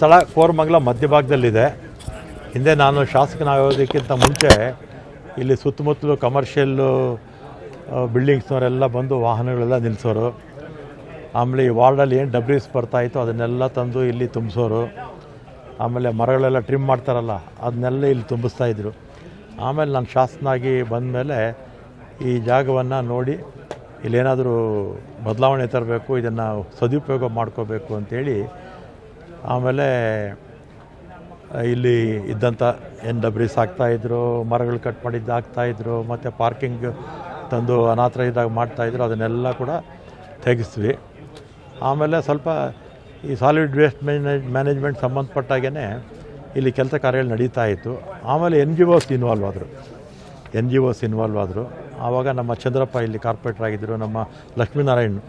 ಸ್ಥಳ ಕೋರಮಂಗಲ ಮಧ್ಯಭಾಗದಲ್ಲಿದೆ. ಹಿಂದೆ ನಾನು ಶಾಸಕನಾಗೋದಕ್ಕಿಂತ ಮುಂಚೆ ಇಲ್ಲಿ ಸುತ್ತಮುತ್ತಲು ಕಮರ್ಷಿಯಲ್ಲು ಬಿಲ್ಡಿಂಗ್ಸ್ನವರೆಲ್ಲ ಬಂದು ವಾಹನಗಳೆಲ್ಲ ನಿಲ್ಲಿಸೋರು. ಆಮೇಲೆ ಈ ವಾರ್ಡಲ್ಲಿ ಏನು ಡಬ್ರೀಸ್ ಬರ್ತಾಯಿತ್ತು ಅದನ್ನೆಲ್ಲ ತಂದು ಇಲ್ಲಿ ತುಂಬಿಸೋರು. ಆಮೇಲೆ ಮರಗಳೆಲ್ಲ ಟ್ರಿಮ್ ಮಾಡ್ತಾರಲ್ಲ ಅದನ್ನೆಲ್ಲ ಇಲ್ಲಿ ತುಂಬಿಸ್ತಾಯಿದ್ರು. ಆಮೇಲೆ ನಾನು ಶಾಸಕನಾಗಿ ಬಂದಮೇಲೆ ಈ ಜಾಗವನ್ನು ನೋಡಿ ಇಲ್ಲೇನಾದರೂ ಬದಲಾವಣೆ ತರಬೇಕು, ಇದನ್ನು ಸದುಪಯೋಗ ಮಾಡ್ಕೋಬೇಕು ಅಂಥೇಳಿ ಆಮೇಲೆ ಇಲ್ಲಿ ಇದ್ದಂಥ ಏನು ಡಬ್ರೀಸ್ ಹಾಕ್ತಾಯಿದ್ರು, ಮರಗಳು ಕಟ್ ಮಾಡಿದ್ದು ಹಾಕ್ತಾಯಿದ್ರು, ಮತ್ತು ಪಾರ್ಕಿಂಗ್ ತಂದು ಅನಾಥರ ಇದ್ದಾಗ ಮಾಡ್ತಾಯಿದ್ರು, ಅದನ್ನೆಲ್ಲ ಕೂಡ ತೆಗೆಸ್ವಿ. ಆಮೇಲೆ ಸ್ವಲ್ಪ ಈ ಸಾಲಿಡ್ ವೇಸ್ಟ್ ಮ್ಯಾನೇಜ್ಮೆಂಟ್ ಸಂಬಂಧಪಟ್ಟಾಗೇ ಇಲ್ಲಿ ಕೆಲಸ ಕಾರ್ಯಗಳು ನಡೀತಾ ಇತ್ತು. ಆಮೇಲೆ NGOs ಇನ್ವಾಲ್ವ್ ಆದರು. ಆವಾಗ ನಮ್ಮ ಚಂದ್ರಪ್ಪ ಇಲ್ಲಿ ಕಾರ್ಪೊರೇಟರ್ ಆಗಿದ್ದರು, ನಮ್ಮ ಲಕ್ಷ್ಮೀನಾರಾಯಣ್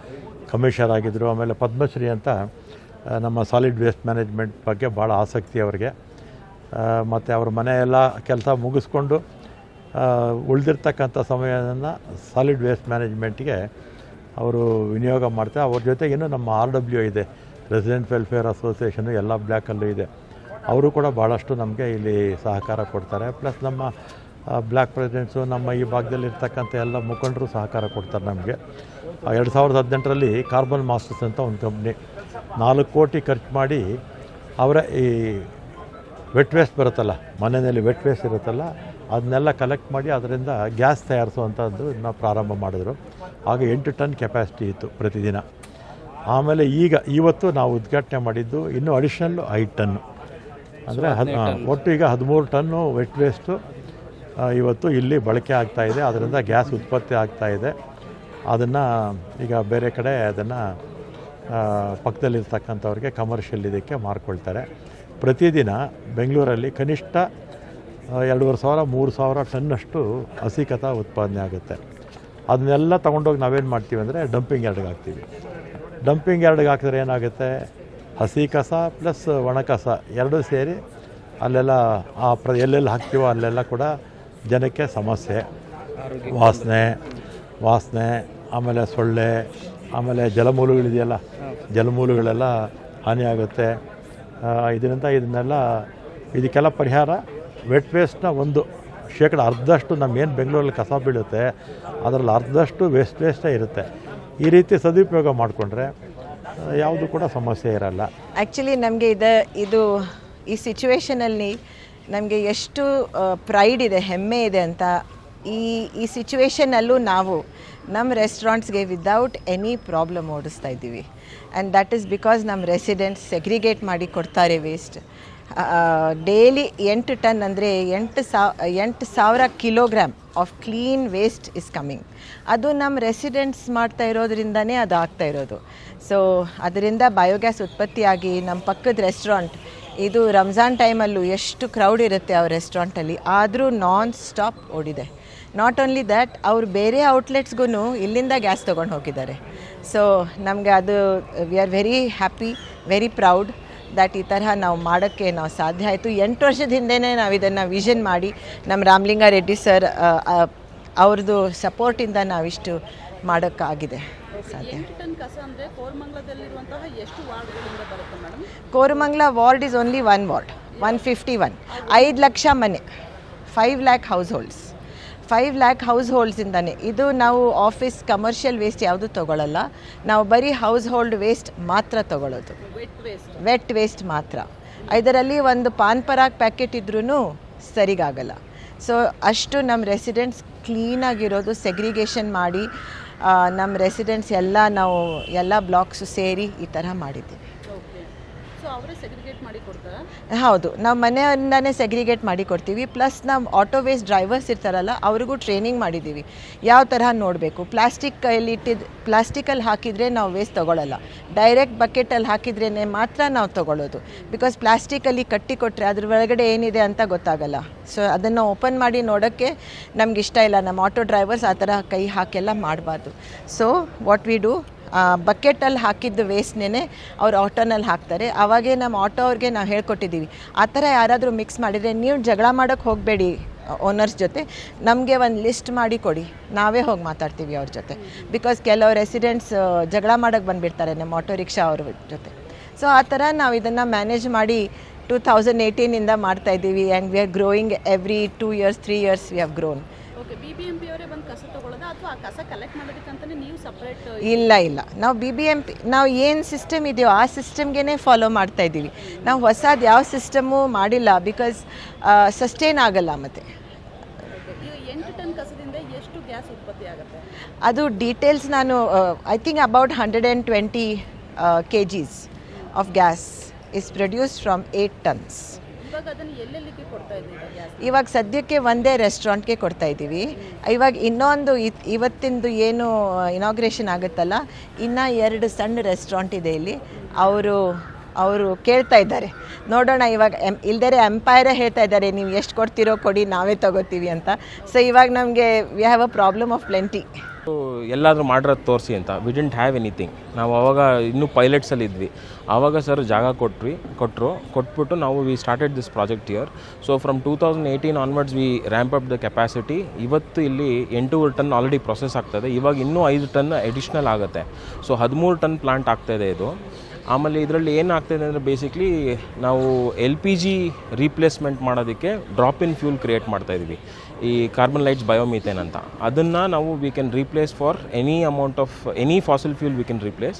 ಕಮಿಷನರ್ ಆಗಿದ್ದರು. ಆಮೇಲೆ ಪದ್ಮಶ್ರೀ ಅಂತ ನಮ್ಮ ಸಾಲಿಡ್ ವೇಸ್ಟ್ ಮ್ಯಾನೇಜ್ಮೆಂಟ್ ಬಗ್ಗೆ ಭಾಳ ಆಸಕ್ತಿ ಅವರಿಗೆ. ಮತ್ತು ಅವ್ರ ಮನೆಯೆಲ್ಲ ಕೆಲಸ ಮುಗಿಸ್ಕೊಂಡು ಉಳಿದಿರ್ತಕ್ಕಂಥ ಸಮಯವನ್ನು ಸಾಲಿಡ್ ವೇಸ್ಟ್ ಮ್ಯಾನೇಜ್ಮೆಂಟಿಗೆ ಅವರು ವಿನಿಯೋಗ ಮಾಡ್ತಾರೆ. ಅವ್ರ ಜೊತೆಗೇನು ನಮ್ಮ RWA ಇದೆ, ರೆಸಿಡೆಂಟ್ ವೆಲ್ಫೇರ್ ಅಸೋಸಿಯೇಷನು, ಎಲ್ಲ ಬ್ಲ್ಯಾಕಲ್ಲೂ ಇದೆ. ಅವರು ಕೂಡ ಭಾಳಷ್ಟು ನಮಗೆ ಇಲ್ಲಿ ಸಹಕಾರ ಕೊಡ್ತಾರೆ. ಪ್ಲಸ್ ನಮ್ಮ ಬ್ಲ್ಯಾಕ್ ಪ್ರೆಸಿಡೆಂಟ್ಸು, ನಮ್ಮ ಈ ಭಾಗದಲ್ಲಿರ್ತಕ್ಕಂಥ ಎಲ್ಲ ಮುಖಂಡರು ಸಹಕಾರ ಕೊಡ್ತಾರೆ ನಮಗೆ. 2018ರಲ್ಲಿ ಕಾರ್ಬನ್ ಮಾಸ್ಟರ್ಸ್ ಅಂತ ಒಂದು ಕಂಪ್ನಿ 4 ಕೋಟಿ ಖರ್ಚು ಮಾಡಿ ಅವರೇ ಈ ವೆಟ್ ವೇಸ್ಟ್ ಬರುತ್ತಲ್ಲ, ಮನೆಯಲ್ಲಿ ವೆಟ್ ವೇಸ್ಟ್ ಇರುತ್ತಲ್ಲ, ಅದನ್ನೆಲ್ಲ ಕಲೆಕ್ಟ್ ಮಾಡಿ ಅದರಿಂದ ಗ್ಯಾಸ್ ತಯಾರಿಸುವಂಥದ್ದು ಇದನ್ನ ಪ್ರಾರಂಭ ಮಾಡಿದ್ರು. ಆಗ 8 ಟನ್ ಕೆಪಾಸಿಟಿ ಇತ್ತು ಪ್ರತಿದಿನ. ಆಮೇಲೆ ಇವತ್ತು ನಾವು ಉದ್ಘಾಟನೆ ಮಾಡಿದ್ದು ಇನ್ನೂ ಅಡಿಷ್ನಲ್ಲು 5 ಟನ್ನು, ಅಂದರೆ ಒಟ್ಟು ಈಗ 13 ಟನ್ನು ವೆಟ್ ವೇಸ್ಟು ಇವತ್ತು ಇಲ್ಲಿ ಬಳಕೆ ಆಗ್ತಾಯಿದೆ. ಅದರಿಂದ ಗ್ಯಾಸ್ ಉತ್ಪತ್ತಿ ಆಗ್ತಾಯಿದೆ. ಅದನ್ನು ಈಗ ಬೇರೆ ಕಡೆ ಅದನ್ನು ಪಕ್ಕದಲ್ಲಿರ್ತಕ್ಕಂಥವ್ರಿಗೆ ಕಮರ್ಷಿಯಲ್ ಇದಕ್ಕೆ ಮಾರ್ಕೊಳ್ತಾರೆ. ಪ್ರತಿದಿನ ಬೆಂಗಳೂರಲ್ಲಿ ಕನಿಷ್ಠ 2,500-3,000 ಟನ್ನಷ್ಟು ಹಸಿ ಕಸ ಉತ್ಪಾದನೆ ಆಗುತ್ತೆ. ಅದನ್ನೆಲ್ಲ ತೊಗೊಂಡೋಗಿ ನಾವೇನು ಮಾಡ್ತೀವಿ ಅಂದರೆ ಡಂಪಿಂಗ್ ಯಾರ್ಡ್ಗೆ ಹಾಕ್ತೀವಿ. ಡಂಪಿಂಗ್ ಯಾರ್ಡ್ಗೆ ಹಾಕಿದ್ರೆ ಏನಾಗುತ್ತೆ, ಹಸಿ ಕಸ ಪ್ಲಸ್ ಒಣ ಕಸ ಎರಡೂ ಸೇರಿ ಅಲ್ಲೆಲ್ಲ ಎಲ್ಲೆಲ್ಲಿ ಹಾಕ್ತೀವೋ ಅಲ್ಲೆಲ್ಲ ಕೂಡ ಜನಕ್ಕೆ ಸಮಸ್ಯೆ, ವಾಸನೆ, ಆಮೇಲೆ ಸೊಳ್ಳೆ, ಆಮೇಲೆ ಜಲಮೂಲಗಳಿದೆಯಲ್ಲ, ಜಲಮೂಲಗಳೆಲ್ಲ ಹಾನಿಯಾಗುತ್ತೆ. ಇದಕ್ಕೆಲ್ಲ ಪರಿಹಾರ ವೆಟ್ ವೇಸ್ಟ್ನ 1% ನಮ್ಗೇನು ಬೆಂಗಳೂರಲ್ಲಿ ಕಸ ಬೀಳುತ್ತೆ ಅದರಲ್ಲಿ ಅರ್ಧದಷ್ಟು ವೇಸ್ಟೇ ಇರುತ್ತೆ. ಈ ರೀತಿ ಸದುಪಯೋಗ ಮಾಡಿಕೊಂಡ್ರೆ ಯಾವುದು ಕೂಡ ಸಮಸ್ಯೆ ಇರಲ್ಲ. ಆ್ಯಕ್ಚುಲಿ ನಮಗೆ ಈ ಸಿಚುವೇಷನಲ್ಲಿ ನಮಗೆ ಎಷ್ಟು ಪ್ರೈಡ್ ಇದೆ, ಹೆಮ್ಮೆ ಇದೆ ಅಂತ ಈ ಸಿಚುವೇಷನಲ್ಲೂ ನಾವು ನಮ್ಮ ರೆಸ್ಟೋರೆಂಟ್ಸ್ಗೆ ವಿದೌಟ್ ಎನಿ ಪ್ರಾಬ್ಲಮ್ ಓಡಿಸ್ತಾ ಇದ್ದೀವಿ. ಆ್ಯಂಡ್ ದಟ್ ಈಸ್ ಬಿಕಾಸ್ ನಮ್ಮ ರೆಸಿಡೆಂಟ್ಸ್ ಸೆಗ್ರಿಗೇಟ್ ಮಾಡಿ ಕೊಡ್ತಾರೆ ವೇಸ್ಟ್. ಡೈಲಿ 8 ಟನ್ ಅಂದರೆ 8,000 kilogram of clean waste is coming. ಅದು ನಮ್ಮ ರೆಸಿಡೆಂಟ್ಸ್ ಮಾಡ್ತಾ ಇರೋದ್ರಿಂದನೇ ಅದು ಆಗ್ತಾ ಇರೋದು. ಸೊ ಅದರಿಂದ ಬಯೋಗ್ಯಾಸ್ ಉತ್ಪತ್ತಿಯಾಗಿ ನಮ್ಮ ಪಕ್ಕದ ರೆಸ್ಟೋರೆಂಟ್, ಇದು ರಂಜಾನ್ ಟೈಮಲ್ಲೂ ಎಷ್ಟು ಕ್ರೌಡ್ ಇರುತ್ತೆ ಅವ್ರ ರೆಸ್ಟೋರೆಂಟಲ್ಲಿ, ಆದರೂ ನಾನ್ ಸ್ಟಾಪ್ ಓಡಿದೆ. ನಾಟ್ ಓನ್ಲಿ ದ್ಯಾಟ್, ಅವ್ರು ಬೇರೆ ಔಟ್ಲೆಟ್ಸ್ಗೂ ಇಲ್ಲಿಂದ ಗ್ಯಾಸ್ ತೊಗೊಂಡು ಹೋಗಿದ್ದಾರೆ. ಸೊ ನಮಗೆ ಅದು we are very happy, very proud that ಈ ತರಹ ನಾವು ಮಾಡೋಕ್ಕೆ ಸಾಧ್ಯ ಆಯಿತು. 8 ವರ್ಷದ ಹಿಂದೆಯೇ ನಾವು ಇದನ್ನು ವಿಷನ್ ಮಾಡಿ ನಮ್ಮ ರಾಮಲಿಂಗಾರೆಡ್ಡಿ ಸರ್ ಅವ್ರದ್ದು ಸಪೋರ್ಟಿಂದ ನಾವಿಷ್ಟು ಮಾಡೋಕ್ಕಾಗಿದೆ ಸಾಧ್ಯ. Koramangala ward is only 1 ward, 151, 5 lakh ಮನೆ, 5 ಲ್ಯಾಕ್ ಹೌಸ್ ಹೋಲ್ಡ್ಸ್, 5 ಲ್ಯಾಕ್ ಹೌಸ್ ಹೋಲ್ಡ್ಸಿಂದಾನೆ. ಇದು ನಾವು ಆಫೀಸ್ ಕಮರ್ಷಿಯಲ್ ವೇಸ್ಟ್ ಯಾವುದು ತೊಗೊಳ್ಳಲ್ಲ, ನಾವು ಬರೀ ಹೌಸ್ ಹೋಲ್ಡ್ ವೇಸ್ಟ್ ಮಾತ್ರ ತೊಗೊಳ್ಳೋದು, ವೆಟ್ ವೇಸ್ಟ್ ಮಾತ್ರ. ಇದರಲ್ಲಿ ಒಂದು ಪಾನ್ ಪರಾಗ್ ಪ್ಯಾಕೆಟ್ ಇದ್ರೂ ಸರಿಗಾಗಲ್ಲ. ಸೊ ಅಷ್ಟು ನಮ್ಮ ರೆಸಿಡೆಂಟ್ಸ್ ಕ್ಲೀನಾಗಿರೋದು, ಸೆಗ್ರಿಗೇಷನ್ ಮಾಡಿ ನಮ್ಮ ರೆಸಿಡೆಂಟ್ಸ್ ಎಲ್ಲ ಬ್ಲಾಕ್ಸು ಸೇರಿ ಈ ಥರ ಮಾಡಿದ್ದೀವಿ. ಹೌದು, ನಾವು ಮನೆಯಿಂದನೇ ಸೆಗ್ರಿಗೇಟ್ ಮಾಡಿ ಕೊಡ್ತೀವಿ. ಪ್ಲಸ್ ನಾವು ಆಟೋ ವೇಸ್ಟ್ ಡ್ರೈವರ್ಸ್ ಇರ್ತಾರಲ್ಲ ಅವ್ರಿಗೂ ಟ್ರೈನಿಂಗ್ ಮಾಡಿದ್ದೀವಿ, ಯಾವ ತರಹ ನೋಡಬೇಕು. ಪ್ಲಾಸ್ಟಿಕಲ್ಲಿ ಹಾಕಿದರೆ ನಾವು ವೇಸ್ಟ್ ತೊಗೊಳ್ಳಲ್ಲ, ಡೈರೆಕ್ಟ್ ಬಕೆಟಲ್ಲಿ ಹಾಕಿದ್ರೇ ಮಾತ್ರ ನಾವು ತೊಗೊಳ್ಳೋದು. ಬಿಕಾಸ್ ಪ್ಲಾಸ್ಟಿಕಲ್ಲಿ ಕಟ್ಟಿ ಕೊಟ್ಟರೆ ಅದ್ರ ಒಳಗಡೆ ಏನಿದೆ ಅಂತ ಗೊತ್ತಾಗಲ್ಲ. ಸೊ ಅದನ್ನು ಓಪನ್ ಮಾಡಿ ನೋಡೋಕ್ಕೆ ನಮ್ಗೆ ಇಷ್ಟ ಇಲ್ಲ. ನಮ್ಮ ಆಟೋ ಡ್ರೈವರ್ಸ್ ಆ ಥರ ಕೈ ಹಾಕೆಲ್ಲ ಮಾಡಬಾರ್ದು. ಸೊ ವಾಟ್ ವಿ ಡೂ, ಬಕೆಟಲ್ಲಿ ಹಾಕಿದ್ದು ವೇಸ್ಟ್ನೇ ಅವ್ರು ಆಟೋನಲ್ಲಿ ಹಾಕ್ತಾರೆ. ಆವಾಗೇ ನಮ್ಮ ಆಟೋ ಅವ್ರಿಗೆ ನಾವು ಹೇಳ್ಕೊಟ್ಟಿದ್ದೀವಿ, ಆ ಥರ ಯಾರಾದರೂ ಮಿಕ್ಸ್ ಮಾಡಿದರೆ ನೀವು ಜಗಳ ಮಾಡೋಕ್ಕೆ ಹೋಗಬೇಡಿ ಓನರ್ಸ್ ಜೊತೆ, ನಮಗೆ ಒಂದು ಲಿಸ್ಟ್ ಮಾಡಿ ಕೊಡಿ, ನಾವೇ ಹೋಗಿ ಮಾತಾಡ್ತೀವಿ ಅವ್ರ ಜೊತೆ. ಬಿಕಾಸ್ ಕೆಲವು ರೆಸಿಡೆಂಟ್ಸ್ ಜಗಳ ಮಾಡೋಕ್ಕೆ ಬಂದುಬಿಡ್ತಾರೆ ನಮ್ಮ ಆಟೋ ರಿಕ್ಷಾ ಅವ್ರ ಜೊತೆ. ಸೊ ಆ ಥರ ನಾವು ಇದನ್ನು ಮ್ಯಾನೇಜ್ ಮಾಡಿ 2018ಇಂದ ಮಾಡ್ತಾಯಿದ್ದೀವಿ and we are growing every 2 years 3 years we have grown. Okay, BBMP ಅವರೇ ಬಂದು ಕಸ ತಗೊಳ್ಳೋದಾ ಅಥವಾ ಆ ಕಸ ಕಲೆಕ್ಟ್ ಮಾಡೋದಕ್ಕಂತಲೇ ನೀವು ಸಪ್ರೇಟ್? ಇಲ್ಲ ನಾವು BBMP ನಾವು ಏನು ಸಿಸ್ಟಮ್ ಇದೆಯೋ ಆ ಸಿಸ್ಟಮ್ಗೆ ಫಾಲೋ ಮಾಡ್ತಾ ಇದ್ದೀವಿ. ನಾವು ಹೊಸದು ಯಾವ ಸಿಸ್ಟಮು ಮಾಡಿಲ್ಲ, ಬಿಕಾಸ್ ಸಸ್ಟೈನ್ ಆಗಲ್ಲ. ಮತ್ತು ಈಗ 8 ಟನ್ ಕಸದಿಂದ ಎಷ್ಟು ಗ್ಯಾಸ್ ಉತ್ಪತ್ತಿ ಆಗುತ್ತೆ? ಅದು ಡೀಟೇಲ್ಸ್ ನಾನು I think about 120 kgs of gas is produced from 8 tons. ಇವಾಗ ಅದನ್ನು ಎಲ್ಲೆಲ್ಲಿಗೆ ಕೊಡ್ತಾ ಇದ್ದೀರಾ ಗ್ಯಾಸ್? ಇವಾಗ ಸದ್ಯಕ್ಕೆ ಒಂದೇ ರೆಸ್ಟೋರೆಂಟ್ಗೆ ಕೊಡ್ತಾ ಇದ್ದೀವಿ. ಇವಾಗ ಇನ್ನೊಂದು ಇವತ್ತಿಂದು ಏನು ಇನಾಗ್ರೇಷನ್ ಆಗುತ್ತಲ್ಲ, ಇನ್ನೂ 2 ಸಣ್ಣ ರೆಸ್ಟೋರೆಂಟ್ ಇದೆ ಇಲ್ಲಿ. ಅವರು ಕೇಳ್ತಾ ಇದ್ದಾರೆ, ನೋಡೋಣ. ಇವಾಗ ಇಲ್ದರೆ ಎಂಪೈರೇ ಹೇಳ್ತಾ ಇದ್ದಾರೆ, ನೀವು ಎಷ್ಟು ಕೊಡ್ತೀರೋ ಕೊಡಿ, ನಾವೇ ತಗೋತೀವಿ ಅಂತ. ಸೊ ಇವಾಗ ನಮಗೆ we have a problem of plenty. ಎಲ್ಲಾದರೂ ಮಾಡಿರೋದು ತೋರಿಸಿ ಅಂತ. We didn't have anything. ನಾವು ಅವಾಗ ಇನ್ನೂ ಪೈಲಟ್ಸಲ್ಲಿ ಇದ್ವಿ. ಆವಾಗ ಸರ್ ಜಾಗ ಕೊಟ್ಬಿಟ್ಟು ನಾವು we started this project year. So from 2018 onwards we ramp up the capacity. ಇವತ್ತು ಇಲ್ಲಿ 8 ಟನ್ ಆಲ್ರೆಡಿ ಪ್ರೊಸೆಸ್ ಆಗ್ತಾಯಿದೆ. ಇವಾಗ ಇನ್ನೂ 5 ಟನ್ ಅಡಿಷ್ನಲ್ ಆಗುತ್ತೆ. ಸೊ 13 ಟನ್ ಪ್ಲಾಂಟ್ ಆಗ್ತಾಯಿದೆ ಇದು. ಆಮೇಲೆ ಇದರಲ್ಲಿ ಏನಾಗ್ತಾಯಿದೆ ಅಂದರೆ ಬೇಸಿಕ್ಲಿ ನಾವು LPG ರೀಪ್ಲೇಸ್ಮೆಂಟ್ ಮಾಡೋದಕ್ಕೆ ಡ್ರಾಪ್ ಇನ್ ಫ್ಯೂಲ್ ಕ್ರಿಯೇಟ್ ಮಾಡ್ತಾಯಿದ್ವಿ, ಈ ಕಾರ್ಬನ್ ಲೈಟ್ಸ್ ಬಯೋಮೀಥೇನ್ ಅಂತ. ಅದನ್ನು ನಾವು we can replace for any amount of any fossil fuel we can replace.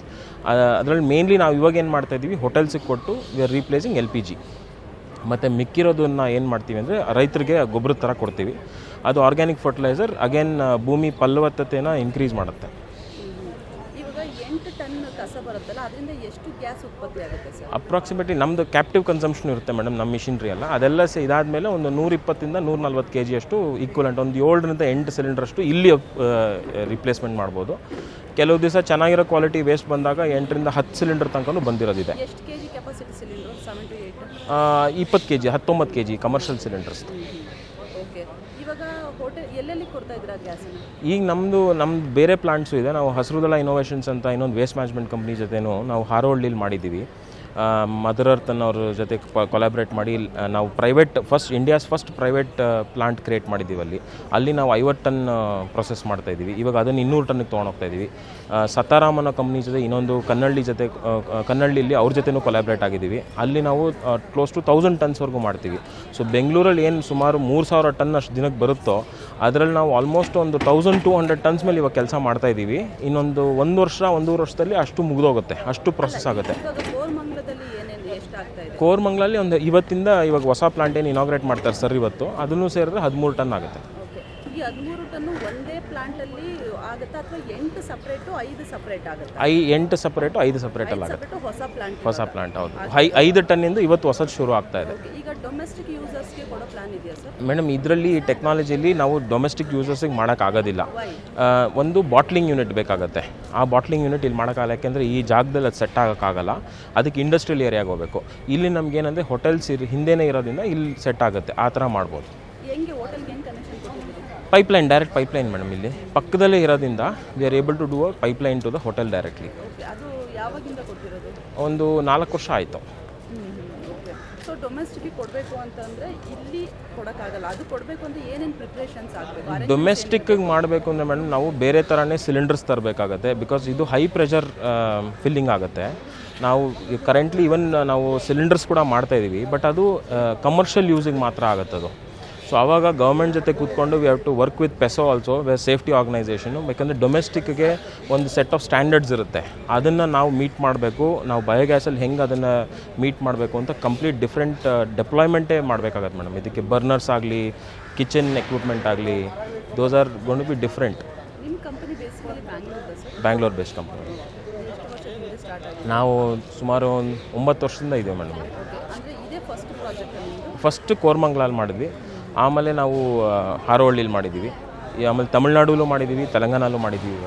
ಅದರಲ್ಲಿ ಮೇನ್ಲಿ ನಾವು ಇವಾಗ ಏನು ಮಾಡ್ತಾಯಿದ್ದೀವಿ, ಹೋಟೆಲ್ಸಿಗೆ ಕೊಟ್ಟು ವಿ ಆರ್ ರೀಪ್ಲೇಸಿಂಗ್ LPG. ಮತ್ತು ಮಿಕ್ಕಿರೋದನ್ನು ಏನು ಮಾಡ್ತೀವಿ ಅಂದರೆ ರೈತರಿಗೆ ಗೊಬ್ಬರದ ಥರ ಕೊಡ್ತೀವಿ. ಅದು ಆರ್ಗ್ಯಾನಿಕ್ ಫರ್ಟಿಲೈಸರ್, ಅಗೇನ್ ಭೂಮಿ ಫಲವತ್ತತೆನ ಇನ್ಕ್ರೀಸ್ ಮಾಡುತ್ತೆ. ಇವಾಗ 8 ಟನ್ ಕಸ ಬರುತ್ತಲ್ಲ, ಅದರಿಂದ ಎಷ್ಟು ಗ್ಯಾಸ್ ಉತ್ಪತ್ತಿ ಆಗುತ್ತೆ ಸರ್? ಅಪ್ರಾಕ್ಸಿಮೇಟ್ಲಿ ನಮ್ಮದು ಕ್ಯಾಪ್ಟಿವ್ ಕನ್ಸಂಪ್ಷನ್ ಇರುತ್ತೆ ಮೇಡಮ್, ನಮ್ಮ ಮಿಷಿನ್ರಿ ಎಲ್ಲ. ಅದೆಲ್ಲ ಇದಾದಮೇಲೆ ಒಂದು 120 140 kg ಅಷ್ಟು ಈಕ್ವಲೆಂಟ್, ಒಂದು 7 to 8 ಸಿಲಿಂಡರ್ ಇಲ್ಲಿ ರಿಪ್ಲೇಸ್ಮೆಂಟ್ ಮಾಡ್ಬೋದು. ಕೆಲವು ದಿವಸ ಚೆನ್ನಾಗಿರೋ ಕ್ವಾಲಿಟಿ ವೇಸ್ಟ್ ಬಂದಾಗ 8 to 10 ಸಿಲಿಂಡರ್ ತನಕ ಬಂದಿರೋದಿದೆ. ಎಷ್ಟು kg capacity cylinder? 7 to 8? 20 kg 19 kg commercial cylinders. Okay, ಇವಾಗ ಹೋಟೆಲ್ ಎಲ್ಲೆಲ್ಲಿ ಕೊಡ್ತಾ ಇದ್ದೀರಾ ಗ್ಯಾಸನ್ನು? ಈಗ ನಮ್ಮದು ಬೇರೆ ಪ್ಲಾಂಟ್ಸು ಇದೆ. ನಾವು ಹಸಿರುದಳ ಇನೋವೇಷನ್ಸ್ ಅಂತ ಇನ್ನೊಂದು ವೇಸ್ಟ್ ಮ್ಯಾನೇಜ್ಮೆಂಟ್ ಕಂಪ್ನಿ ಜೊತೆನೂ ನಾವು ಹಾರೋಹಳ್ಳಿಲಿ ಮಾಡಿದ್ದೀವಿ. ಮದರ್ ಅರ್ತ್ ಅನ್ನೋರ ಜೊತೆ ಕೊಲಾಬ್ರೇಟ್ ಮಾಡಿ ನಾವು India's first private plant create ಮಾಡಿದ್ದೀವಿ. ಅಲ್ಲಿ ನಾವು 50 ಟನ್ ಪ್ರೊಸೆಸ್ ಮಾಡ್ತಾಯಿದ್ದೀವಿ. ಇವಾಗ ಅದನ್ನು 200 ಟನ್ನಿಗೆ ತೊಗೊಂಡೋಗ್ತಾ ಇದ್ದೀವಿ. ಸತಾರಾಮ್ ಅನ್ನೋ ಕಂಪ್ನಿ ಜೊತೆ ಇನ್ನೊಂದು ಕನ್ನಳ್ಳಿಲಿ ಅವ್ರ ಜೊತೆನೂ ಕೊಲಾಬ್ರೇಟ್ ಆಗಿದ್ದೀವಿ. ಅಲ್ಲಿ ನಾವು ಕ್ಲೋಸ್ ಟು 1000 ಟನ್ಸ್ವರೆಗೂ ಮಾಡ್ತೀವಿ. ಸೊ ಬೆಂಗಳೂರಲ್ಲಿ ಏನು ಸುಮಾರು 3000 ಟನ್ ಅಷ್ಟು ದಿನಕ್ಕೆ ಬರುತ್ತೋ ಅದರಲ್ಲಿ ನಾವು ಆಲ್ಮೋಸ್ಟ್ ಒಂದು 1200 ಟನ್ಸ್ ಮೇಲೆ ಇವಾಗ ಕೆಲಸ ಮಾಡ್ತಾಯಿದ್ದೀವಿ. ಇನ್ನೊಂದು 1-1.5 ವರ್ಷದಲ್ಲಿ ಅಷ್ಟು ಮುಗಿದೋಗುತ್ತೆ, ಅಷ್ಟು ಪ್ರೊಸೆಸ್ ಆಗುತ್ತೆ. ಕೋರ್ಮಂಗ್ಲಲ್ಲಿ ಒಂದು ಇವತ್ತಿಂದ ಇವಾಗ ಹೊಸ ಪ್ಲಾಂಟ್ ಏನು ಇನಾಗ್ರೇಟ್ ಮಾಡ್ತಾರೆ ಸರ್ ಇವತ್ತು, ಅದನ್ನು ಸೇರಿದ್ರೆ 13 ಟನ್ ಆಗುತ್ತೆ. ಈ 13 ಟನ್ನು ಒಂದೇ ಪ್ಲಾಂಟಲ್ಲಿ ಆಗುತ್ತಾ ಅಥವಾ 8 ಸಪ್ರೇಟು 5 ಸಪ್ರೇಟ್ ಆಗುತ್ತೆ? 8 ಸಪ್ರೇಟು 5 ಸಪ್ರೇಟಲ್ಲಿ ಆಗುತ್ತೆ. ಹೊಸ ಪ್ಲಾಂಟ್ ಹೌದು. 5 ಟನ್ನಿಂದ ಇವತ್ತು ಹೊಸದು ಶುರು ಆಗ್ತಾ ಇದೆ. ಈಗ ಡೊಮೆಸ್ಟಿಕ್ ಯೂಸರ್ಸ್ಗೆ ಕೊಡೋ ಪ್ಲಾನ್ ಇದೆಯಾ ಸರ್? ಮೇಡಮ್, ಇದರಲ್ಲಿ ಟೆಕ್ನಾಲಜಿಲಿ ನಾವು ಡೊಮೆಸ್ಟಿಕ್ ಯೂಸರ್ಸಿಗೆ ಮಾಡೋಕ್ಕಾಗೋದಿಲ್ಲ. ಒಂದು ಬಾಟ್ಲಿಂಗ್ ಯೂನಿಟ್ ಬೇಕಾಗುತ್ತೆ. ಆ ಬಾಟ್ಲಿಂಗ್ ಯೂನಿಟ್ ಇಲ್ಲಿ ಮಾಡೋಕ್ಕಾಗಲ್ಲ, ಯಾಕೆಂದರೆ ಈ ಜಾಗದಲ್ಲಿ ಅದು ಸೆಟ್ ಆಗೋಕ್ಕಾಗಲ್ಲ. ಅದಕ್ಕೆ ಇಂಡಸ್ಟ್ರಿಯಲ್ ಏರಿಯಾಗೆ ಹೋಗಬೇಕು. ಇಲ್ಲಿ ನಮಗೇನಂದರೆ ಹೋಟೆಲ್ಸ್ ಹಿಂದೆನೇ ಇರೋದ್ರಿಂದ ಇಲ್ಲಿ ಸೆಟ್ ಆಗುತ್ತೆ. ಆ ಥರ ಮಾಡ್ಬೋದು. ಹೆಂಗೆ ಹೋಟೆಲ್ಗೆ ಹೆಂಗೆ ಕನೆಕ್ಷನ್ ಕೊಟ್ಟಿದ್ದೀರಿ? Pipeline, direct pipeline madam. ಇಲ್ಲಿ ಪಕ್ಕದಲ್ಲೇ ಇರೋದ್ರಿಂದ we are able to do a pipeline to the hotel directly. Okay, ಅದು ಯಾವಾಗಿಂದ ಕೊಟ್ಟಿರೋದು? ಒಂದು 4 ವರ್ಷ ಆಯಿತು. ಓಕೆ, ಸೊ ಡೊಮೆಸ್ಟಿಕ್ಗೆ ಕೊಡಬೇಕು ಅಂತಂದರೆ ಇಲ್ಲಿ ಕೊಡೋಕ್ಕಾಗಲ್ಲ. ಅದು ಕೊಡಬೇಕು ಅಂದರೆ ಏನೇನು ಪ್ರಿಪ್ರೇಷನ್ಸ್ ಆಗಬೇಕು? ಡೊಮೆಸ್ಟಿಕ್ಗೆ ಮಾಡಬೇಕು ಅಂದರೆ ಮೇಡಮ್ ನಾವು ಬೇರೆ ಥರನೇ ಸಿಲಿಂಡರ್ಸ್ ತರಬೇಕಾಗತ್ತೆ. ಬಿಕಾಸ್ ಇದು ಹೈ ಪ್ರೆಷರ್ ಫಿಲ್ಲಿಂಗ್ ಆಗುತ್ತೆ. ನಾವು ಕರೆಂಟ್ಲಿ ಈವನ್ ನಾವು ಸಿಲಿಂಡರ್ಸ್ ಕೂಡ ಮಾಡ್ತಾಯಿದ್ದೀವಿ, ಬಟ್ ಅದು ಕಮರ್ಷಿಯಲ್ ಯೂಸಿಗೆ ಮಾತ್ರ ಆಗುತ್ತೆ ಅದು. ಸೊ ಆವಾಗ ಗೌರ್ಮೆಂಟ್ ಜೊತೆ ಕೂತ್ಕೊಂಡು we have to work with PESO also, safety organisation. ಯಾಕಂದರೆ ಡೊಮೆಸ್ಟಿಕ್ಗೆ ಒಂದು ಸೆಟ್ ಆಫ್ ಸ್ಟ್ಯಾಂಡರ್ಡ್ಸ್ ಇರುತ್ತೆ, ಅದನ್ನು ನಾವು ಮೀಟ್ ಮಾಡಬೇಕು. ನಾವು ಬಯೋಗ್ಯಾಸಲ್ಲಿ ಹೆಂಗೆ ಅದನ್ನು ಮೀಟ್ ಮಾಡಬೇಕು ಅಂತ ಕಂಪ್ಲೀಟ್ ಡಿಫ್ರೆಂಟ್ ಡೆಪ್ಲಾಯ್ಮೆಂಟೇ ಮಾಡಬೇಕಾಗತ್ತೆ ಮೇಡಮ್. ಇದಕ್ಕೆ ಬರ್ನರ್ಸ್ ಆಗಲಿ, ಕಿಚನ್ ಎಕ್ವಿಪ್ಮೆಂಟ್ ಆಗಲಿ, those are going to be different. ನಿಮ್ಮ company basically Bangalore based company. ನಾವು ಸುಮಾರು ಒಂದು 9 ವರ್ಷದಿಂದ ಇದ್ದೀವಿ ಮೇಡಮ್. ಫಸ್ಟ್ ಕೋರ್ಮಂಗ್ಲಲ್ಲಿ ಮಾಡಿದ್ವಿ, ಆಮೇಲೆ ನಾವು ಹಾರೋಹಳ್ಳಿಲಿ ಮಾಡಿದ್ದೀವಿ, ಆಮೇಲೆ ತಮಿಳ್ನಾಡಲ್ಲೂ ಮಾಡಿದ್ದೀವಿ, ತೆಲಂಗಾಣಲ್ಲೂ ಮಾಡಿದ್ದೀವಿ.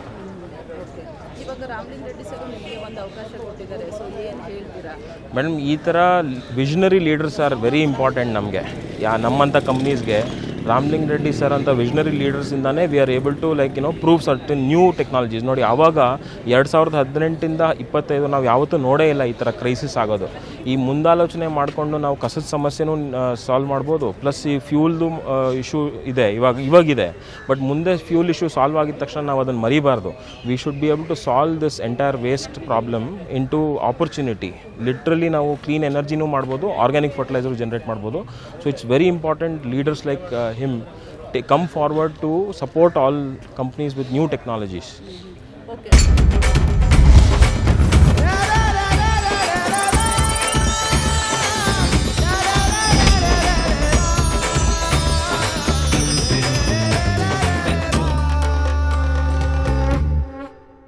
ಇವಾಗ ರಾಮಲಿಂಗ ರೆಡ್ಡಿ ಸರ್ ನಿಮಗೆ ಒಂದು ಅವಕಾಶ ಕೊಟ್ಟಿದ್ದಾರೆ, ಸೊ ಏನು ಹೇಳ್ತೀರಾ? ಮೇಡಮ್, ಈ ಥರ visionary leaders are very important ನಮಗೆ. ನಮ್ಮಂಥ ಕಂಪ್ನೀಸ್ಗೆ ರಾಮ್ಲಿಂಗ್ ರೆಡ್ಡಿ ಸರ್ ಅಂತ ವಿಷನರಿ ಲೀಡರ್ಸಿಂದಾನೇ we are able to like prove certain new technologies. ನೋಡಿ ಆವಾಗ 2018 25 ನಾವು ಯಾವತ್ತೂ ನೋಡೇ ಇಲ್ಲ ಈ ಥರ ಕ್ರೈಸಿಸ್ ಆಗೋದು. ಈ ಮುಂದಾಲೋಚನೆ ಮಾಡಿಕೊಂಡು ನಾವು ಕಸದ ಸಮಸ್ಯೆನೂ ಸಾಲ್ವ್ ಮಾಡ್ಬೋದು, ಪ್ಲಸ್ ಈ ಫ್ಯೂಲ್ದು ಇಶ್ಯೂ ಇದೆ ಇವಾಗಿದೆ, ಬಟ್ ಮುಂದೆ ಫ್ಯೂಲ್ ಇಶ್ಯೂ ಸಾಲ್ವ್ ಆಗಿದ ತಕ್ಷಣ ನಾವು ಅದನ್ನು ಮರಿಬಾರ್ದು. We should be able to solve this entire waste problem into opportunity. Literally ನಾವು ಕ್ಲೀನ್ ಎನರ್ಜಿನೂ ಮಾಡ್ಬೋದು, ಆರ್ಗ್ಯಾನಿಕ್ ಫರ್ಟಿಲೈಸರ್ ಜನರೇಟ್ ಮಾಡ್ಬೋದು. So it's very important leaders like him come forward to support all companies with new technologies. Okay